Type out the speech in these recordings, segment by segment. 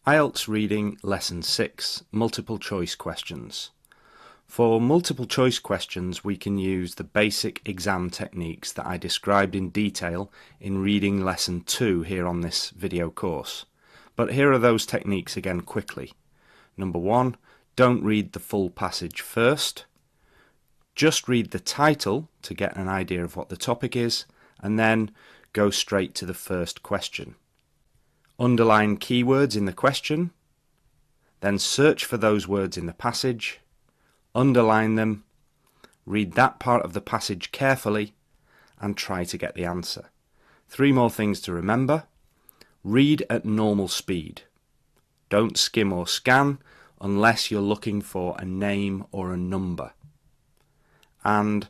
IELTS Reading Lesson 6, Multiple Choice Questions. For multiple choice questions, we can use the basic exam techniques that I described in detail in Reading Lesson 2 here on this video course. But here are those techniques again quickly. Number 1, don't read the full passage first. Just read the title to get an idea of what the topic is, and then go straight to the first question. Underline keywords in the question, then search for those words in the passage, underline them, read that part of the passage carefully, and try to get the answer. 3 more things to remember. Read at normal speed. Don't skim or scan unless you're looking for a name or a number. And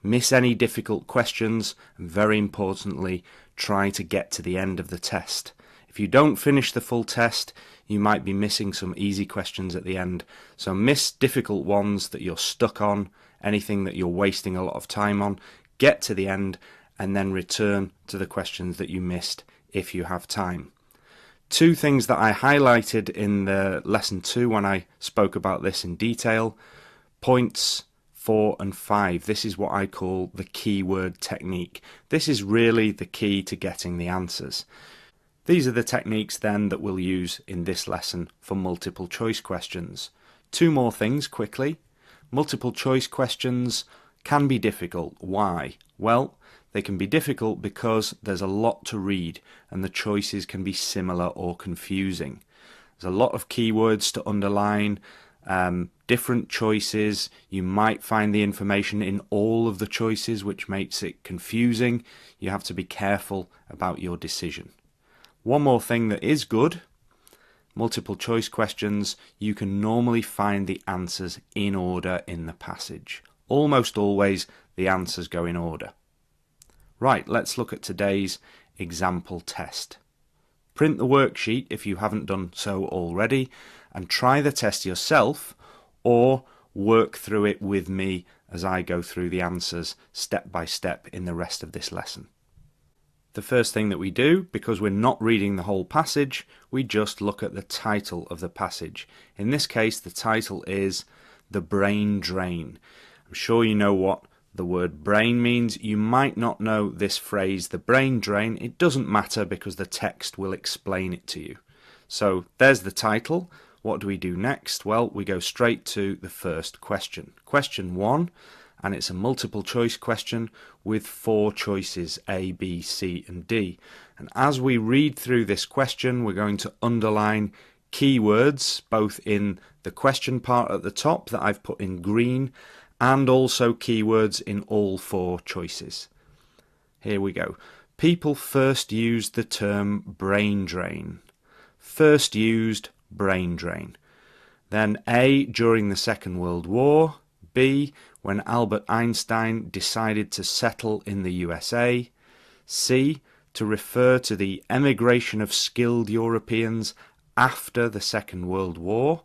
miss any difficult questions, and very importantly, try to get to the end of the test. If you don't finish the full test, you might be missing some easy questions at the end. So miss difficult ones that you're stuck on, anything that you're wasting a lot of time on. Get to the end and then return to the questions that you missed if you have time. 2 things that I highlighted in the lesson 2 when I spoke about this in detail. Points 4 and 5. This is what I call the keyword technique. This is really the key to getting the answers. These are the techniques then that we'll use in this lesson for multiple choice questions. 2 more things quickly. Multiple choice questions can be difficult. Why? Well, they can be difficult because there's a lot to read and the choices can be similar or confusing. There's a lot of keywords to underline, different choices. You might find the information in all of the choices, which makes it confusing. You have to be careful about your decision. One more thing that is good, multiple choice questions, you can normally find the answers in order in the passage. Almost always the answers go in order. Right, let's look at today's example test. Print the worksheet if you haven't done so already and try the test yourself or work through it with me as I go through the answers step by step in the rest of this lesson. The first thing that we do, because we're not reading the whole passage, we just look at the title of the passage. In this case, the title is The Brain Drain. I'm sure you know what the word brain means. You might not know this phrase, the brain drain. It doesn't matter because the text will explain it to you. So there's the title. What do we do next? Well, we go straight to the first question. Question 1. And it's a multiple choice question with 4 choices, A, B, C and D. And as we read through this question, we're going to underline keywords both in the question part at the top that I've put in green and also keywords in all 4 choices. Here we go. People first used the term brain drain. First used brain drain. Then A, during the Second World War. B, when Albert Einstein decided to settle in the USA. C, to refer to the emigration of skilled Europeans after the Second World War.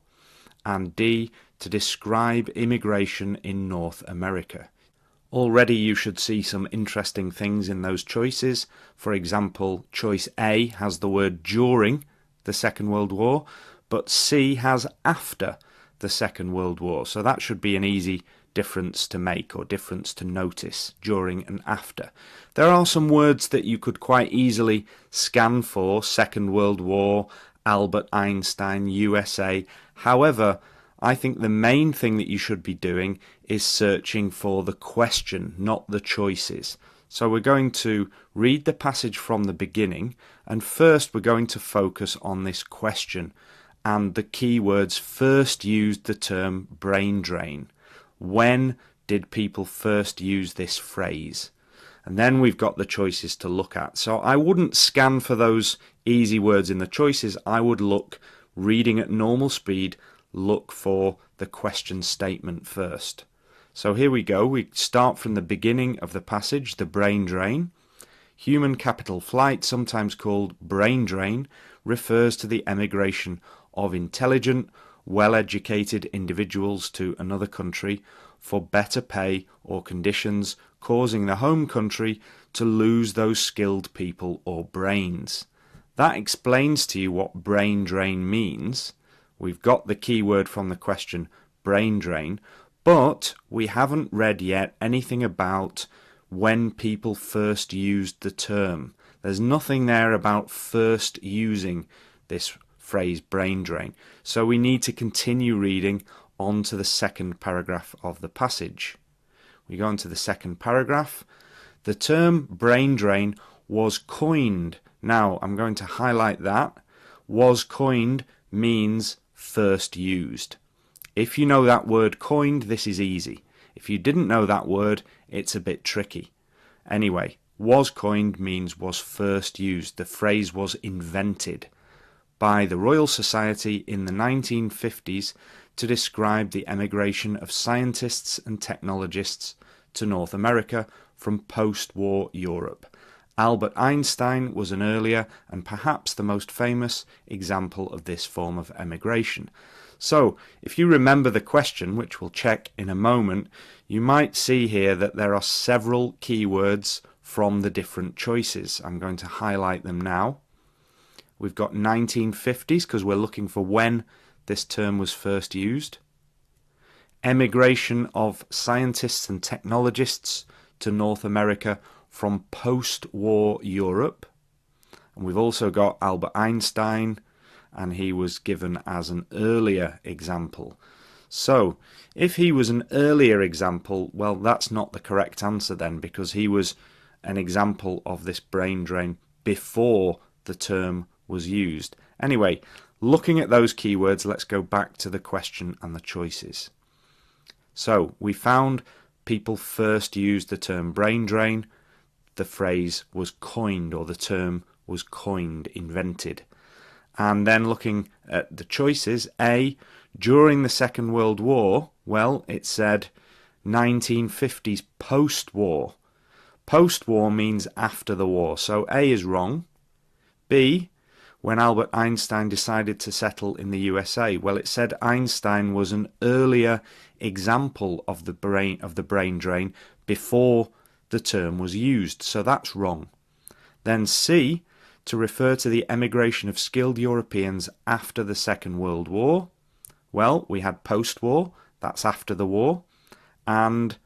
And D, to describe immigration in North America. Already you should see some interesting things in those choices. For example, choice A has the word during the Second World War, but C has after the Second World War. So that should be an easy difference to make or difference to notice, during and after. There are some words that you could quite easily scan for, Second World War, Albert Einstein, USA. However, I think the main thing that you should be doing is searching for the question, not the choices. So we're going to read the passage from the beginning, and first we're going to focus on this question. And the keywords first used the term brain drain. When did people first use this phrase? And then we've got the choices to look at. So I wouldn't scan for those easy words in the choices. I would look, reading at normal speed, look for the question statement first. So here we go. We start from the beginning of the passage, the brain drain. Human capital flight, sometimes called brain drain, refers to the emigration of intelligent, well-educated individuals to another country for better pay or conditions, causing the home country to lose those skilled people or brains. That explains to you what brain drain means. We've got the keyword from the question, brain drain, but we haven't read yet anything about when people first used the term. There's nothing there about first using this phrase brain drain. So we need to continue reading on to the second paragraph of the passage. We go on to the second paragraph. The term brain drain was coined. Now I'm going to highlight that. Was coined means first used. If you know that word coined, this is easy. If you didn't know that word, it's a bit tricky. Anyway, was coined means was first used. The phrase was invented by the Royal Society in the 1950s to describe the emigration of scientists and technologists to North America from post-war Europe. Albert Einstein was an earlier and perhaps the most famous example of this form of emigration. So, if you remember the question, which we'll check in a moment, you might see here that there are several keywords from the different choices. I'm going to highlight them now. We've got 1950s because we're looking for when this term was first used. Emigration of scientists and technologists to North America from post-war Europe. And we've also got Albert Einstein, and he was given as an earlier example. So, if he was an earlier example, well, that's not the correct answer then, because he was an example of this brain drain before the term was used. Anyway, looking at those keywords, let's go back to the question and the choices. So, we found people first used the term brain drain. The phrase was coined, or the term was coined, invented. And then looking at the choices, A, during the Second World War, well, it said 1950s post-war. Post-war means after the war, so A is wrong. B, when Albert Einstein decided to settle in the USA, well, it said Einstein was an earlier example of the brain drain before the term was used, so that's wrong. Then C, to refer to the emigration of skilled Europeans after the Second World War. Well, we had post-war, that's after the war, and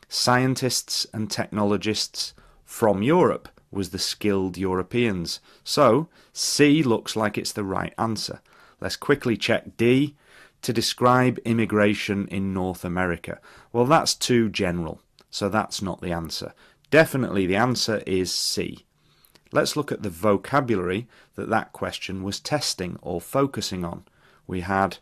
scientists and technologists from Europe was the skilled Europeans. So C looks like it's the right answer. Let's quickly check D, to describe immigration in North America. Well, that's too general, so that's not the answer. Definitely the answer is C. Let's look at the vocabulary that question was testing or focusing on. We had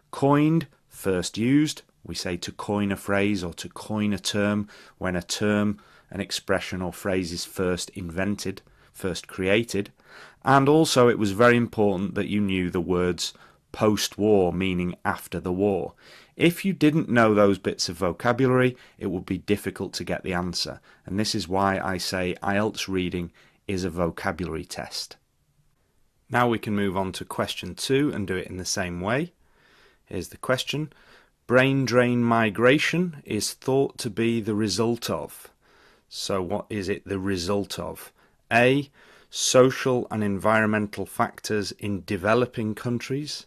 coined, first used. We say to coin a phrase or to coin a term when a term, an expression or phrase is first invented, first created. And also it was very important that you knew the words post-war, meaning after the war. If you didn't know those bits of vocabulary, it would be difficult to get the answer. And this is why I say IELTS reading is a vocabulary test. Now we can move on to question 2 and do it in the same way. Here's the question. Brain drain migration is thought to be the result of. So what is it the result of? A, social and environmental factors in developing countries.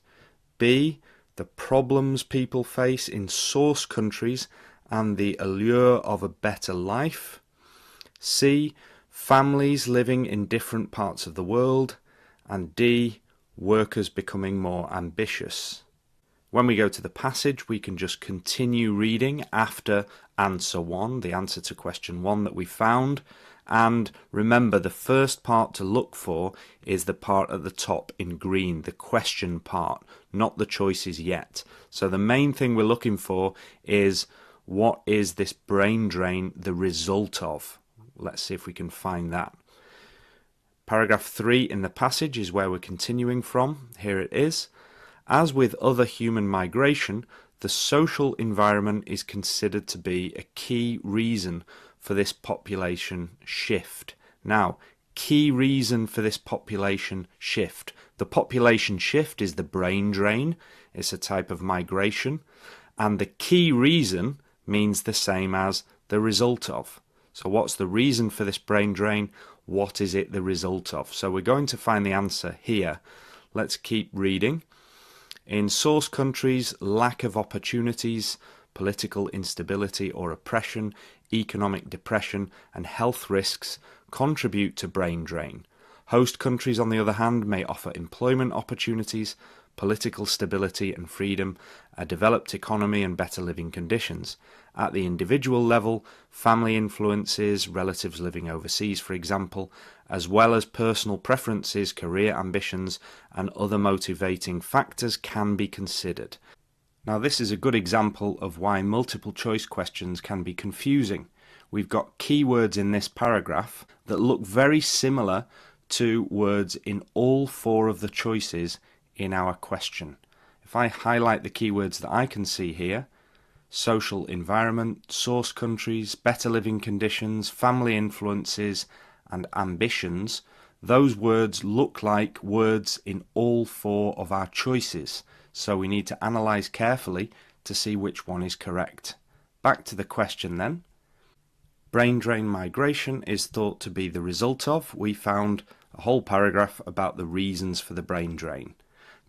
B, the problems people face in source countries and the allure of a better life. C, families living in different parts of the world. And D, workers becoming more ambitious. When we go to the passage, we can just continue reading after answer 1, the answer to question 1 that we found. And remember, the first part to look for is the part at the top in green, the question part, not the choices yet. So the main thing we're looking for is, what is this brain drain the result of? Let's see if we can find that. Paragraph 3 in the passage is where we're continuing from. Here it is. As with other human migration, the social environment is considered to be a key reason for this population shift. Now, key reason for this population shift. The population shift is the brain drain. It's a type of migration. And the key reason means the same as the result of. So what's the reason for this brain drain? what is it the result of? So we're going to find the answer here. Let's keep reading. In source countries, lack of opportunities, political instability or oppression, economic depression and health risks contribute to brain drain. Host countries, on the other hand, may offer employment opportunities, political stability and freedom, a developed economy and better living conditions. At the individual level, family influences, relatives living overseas, for example, as well as personal preferences, career ambitions, and other motivating factors can be considered. Now, this is a good example of why multiple choice questions can be confusing. We've got keywords in this paragraph that look very similar to words in all four of the choices in our question. If I highlight the keywords that I can see here, social environment, source countries, better living conditions, family influences, and ambitions, those words look like words in all four of our choices, so we need to analyse carefully to see which one is correct. Back to the question then. Brain drain migration is thought to be the result of. We found a whole paragraph about the reasons for the brain drain.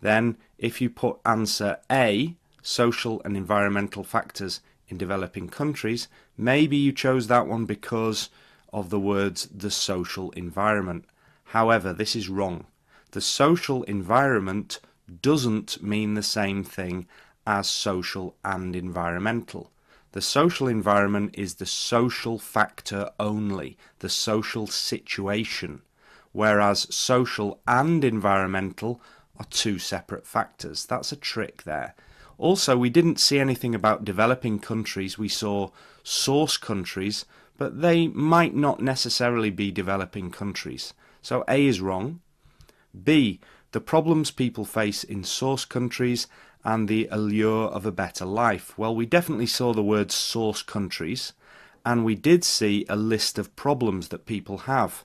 Then, if you put answer A, social and environmental factors in developing countries, maybe you chose that one because of the words the social environment. However, this is wrong. The social environment doesn't mean the same thing as social and environmental. The social environment is the social factor only, the social situation, whereas social and environmental are two separate factors. That's a trick there. Also, we didn't see anything about developing countries. We saw source countries, but they might not necessarily be developing countries. So A is wrong. B, the problems people face in source countries and the allure of a better life. Well, we definitely saw the word source countries, and we did see a list of problems that people have.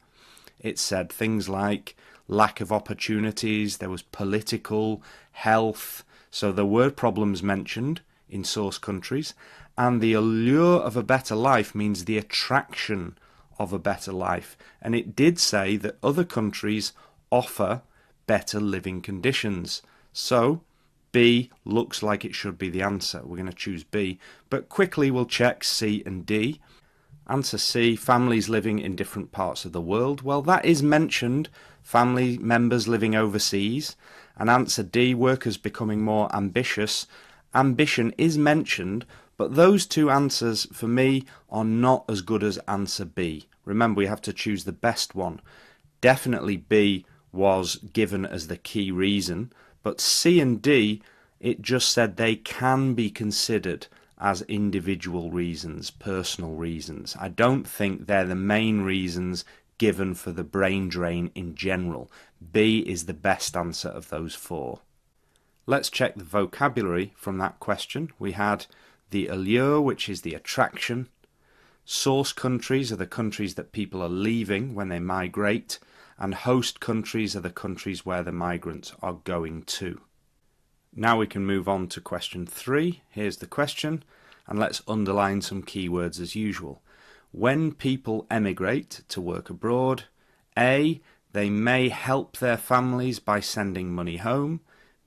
It said things like lack of opportunities, there was political, health, so there were problems mentioned in source countries, and the allure of a better life means the attraction of a better life, and it did say that other countries offer better living conditions. So B looks like it should be the answer. We're going to choose B, but quickly we'll check C and D. Answer C, families living in different parts of the world. Well, that is mentioned, family members living overseas. And answer D, workers becoming more ambitious. Ambition is mentioned, but those two answers for me are not as good as answer B. Remember, we have to choose the best one. Definitely B was given as the key reason, but C and D, it just said they can be considered as individual reasons, personal reasons. I don't think they're the main reasons given for the brain drain in general. B is the best answer of those four. Let's check the vocabulary from that question. We had the allure, which is the attraction. Source countries are the countries that people are leaving when they migrate, and host countries are the countries where the migrants are going to. Now we can move on to question 3. Here's the question, and let's underline some keywords as usual. When people emigrate to work abroad, A, they may help their families by sending money home.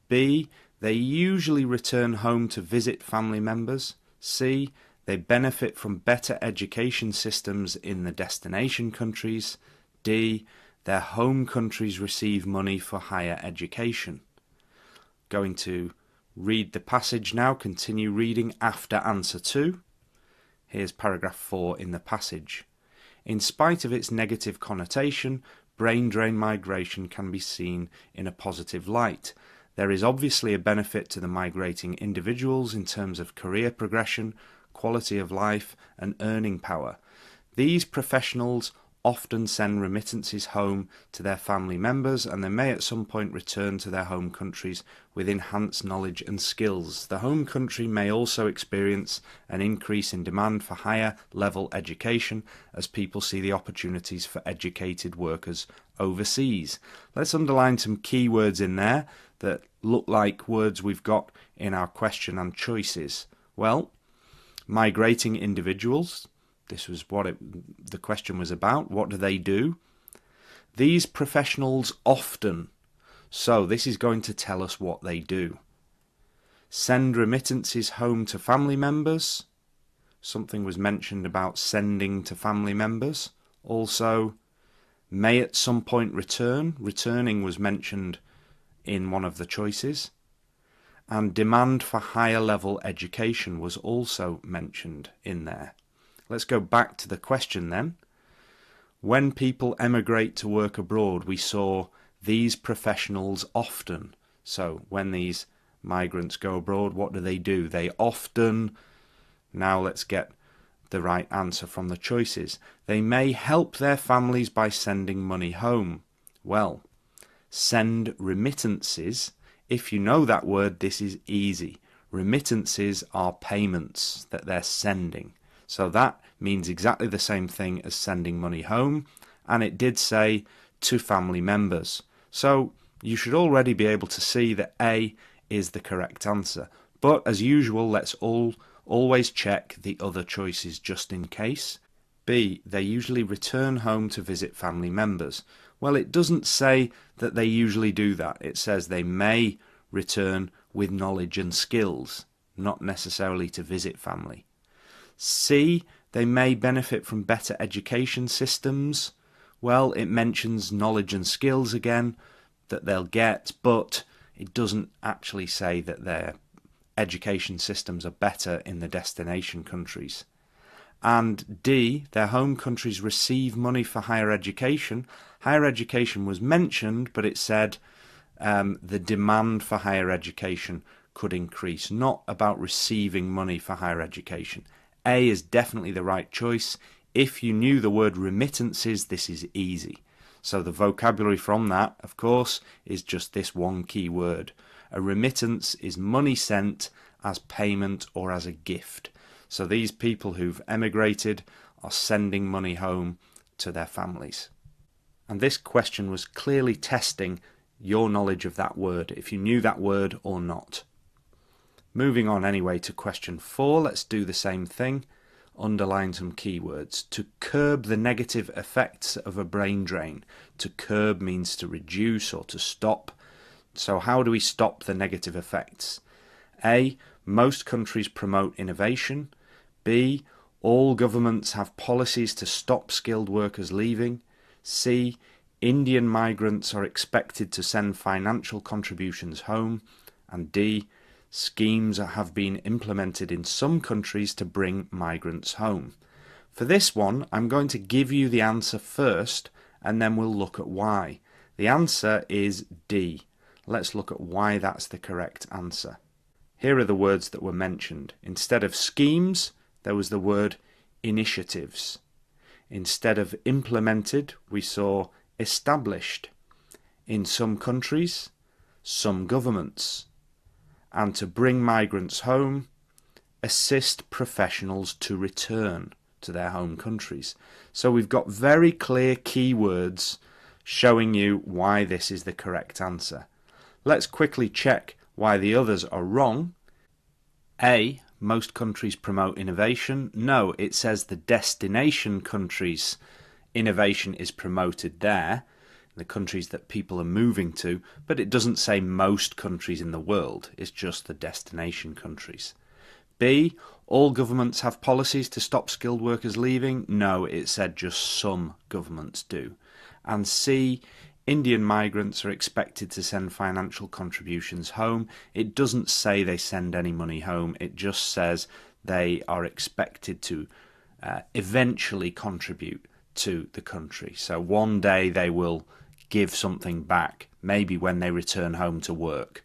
B, they usually return home to visit family members. C, they benefit from better education systems in the destination countries. D, their home countries receive money for higher education. Going to read the passage now, continue reading after answer 2. Here's paragraph 4 in the passage. In spite of its negative connotation, brain drain migration can be seen in a positive light. There is obviously a benefit to the migrating individuals in terms of career progression, quality of life, and earning power. These professionals often send remittances home to their family members, and they may at some point return to their home countries with enhanced knowledge and skills. The home country may also experience an increase in demand for higher level education as people see the opportunities for educated workers overseas. Let's underline some keywords in there that look like words we've got in our question and choices. Well, migrating individuals. This was what the question was about. What do they do? These professionals often. So this is going to tell us what they do. Send remittances home to family members. Something was mentioned about sending to family members. Also, may at some point return. Returning was mentioned in one of the choices. And demand for higher level education was also mentioned in there. Let's go back to the question then. When people emigrate to work abroad, we saw these professionals often. So when these migrants go abroad, what do? They often, now let's get the right answer from the choices. They may help their families by sending money home. Well, send remittances. If you know that word, this is easy. Remittances are payments that they're sending. So that means exactly the same thing as sending money home. And it did say to family members. So you should already be able to see that A is the correct answer. But as usual, let's always check the other choices just in case. B, they usually return home to visit family members. Well, it doesn't say that they usually do that. It says they may return with knowledge and skills, not necessarily to visit family. C, they may benefit from better education systems. Well, it mentions knowledge and skills again that they'll get, but it doesn't actually say that their education systems are better in the destination countries. And D, their home countries receive money for higher education. Higher education was mentioned, but it said the demand for higher education could increase, not about receiving money for higher education. A is definitely the right choice. If you knew the word remittances, this is easy. So the vocabulary from that, of course, is just this one key word. A remittance is money sent as payment or as a gift. So these people who've emigrated are sending money home to their families. And this question was clearly testing your knowledge of that word, if you knew that word or not. Moving on anyway to question 4, let's do the same thing. Underline some keywords. To curb the negative effects of a brain drain. To curb means to reduce or to stop. So how do we stop the negative effects? A, most countries promote innovation. B, all governments have policies to stop skilled workers leaving. C, Indian migrants are expected to send financial contributions home. And D, schemes have been implemented in some countries to bring migrants home. For this one, I'm going to give you the answer first, and then we'll look at why. The answer is D. Let's look at why that's the correct answer. Here are the words that were mentioned. Instead of schemes, there was the word initiatives. Instead of implemented, we saw established. In some countries, some governments. And to bring migrants home, assist professionals to return to their home countries. So we've got very clear keywords showing you why this is the correct answer. Let's quickly check why the others are wrong. A, most countries promote innovation. No, it says the destination countries' innovation is promoted there, the countries that people are moving to, but it doesn't say most countries in the world, it's just the destination countries. B, all governments have policies to stop skilled workers leaving. No, it said just some governments do. And C, Indian migrants are expected to send financial contributions home. It doesn't say they send any money home, it just says they are expected to eventually contribute to the country. So one day they will give something back, maybe when they return home to work.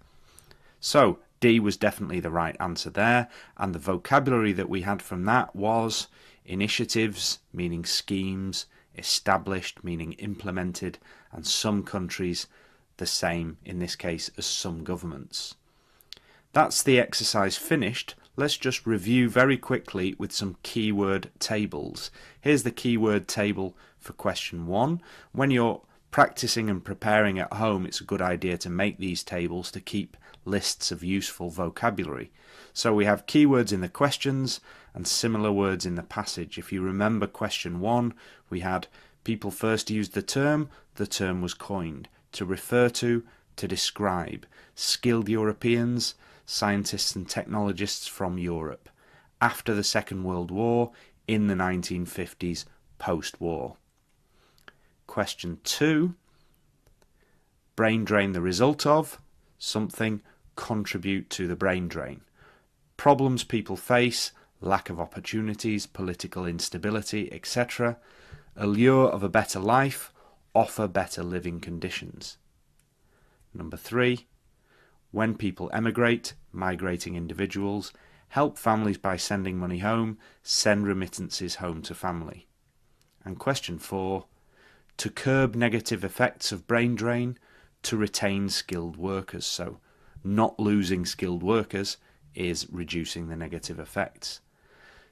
So D was definitely the right answer there, and the vocabulary that we had from that was initiatives, meaning schemes, established, meaning implemented, and some countries the same in this case as some governments. That's the exercise finished. Let's just review very quickly with some keyword tables. Here's the keyword table for question 1. When you're practicing and preparing at home, it's a good idea to make these tables to keep lists of useful vocabulary. So we have keywords in the questions and similar words in the passage. If you remember question 1, we had people first used the term was coined to refer to describe skilled Europeans, scientists and technologists from Europe, after the Second World War, in the 1950s, post-war. Question 2. Brain drain the result of something, contribute to the brain drain. Problems people face, lack of opportunities, political instability, etc. Allure of a better life, offer better living conditions. Number 3. When people emigrate, migrating individuals, help families by sending money home, send remittances home to family. And question 4. To curb negative effects of brain drain, to retain skilled workers. So not losing skilled workers is reducing the negative effects.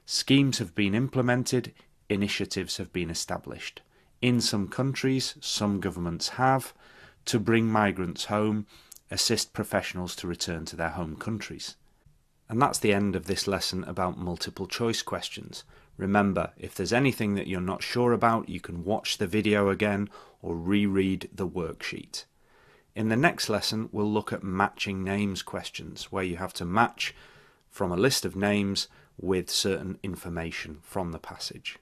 Schemes have been implemented, initiatives have been established. In some countries, some governments have, to bring migrants home, assist professionals to return to their home countries. And that's the end of this lesson about multiple choice questions. Remember, if there's anything that you're not sure about, you can watch the video again or reread the worksheet. In the next lesson, we'll look at matching names questions, where you have to match from a list of names with certain information from the passage.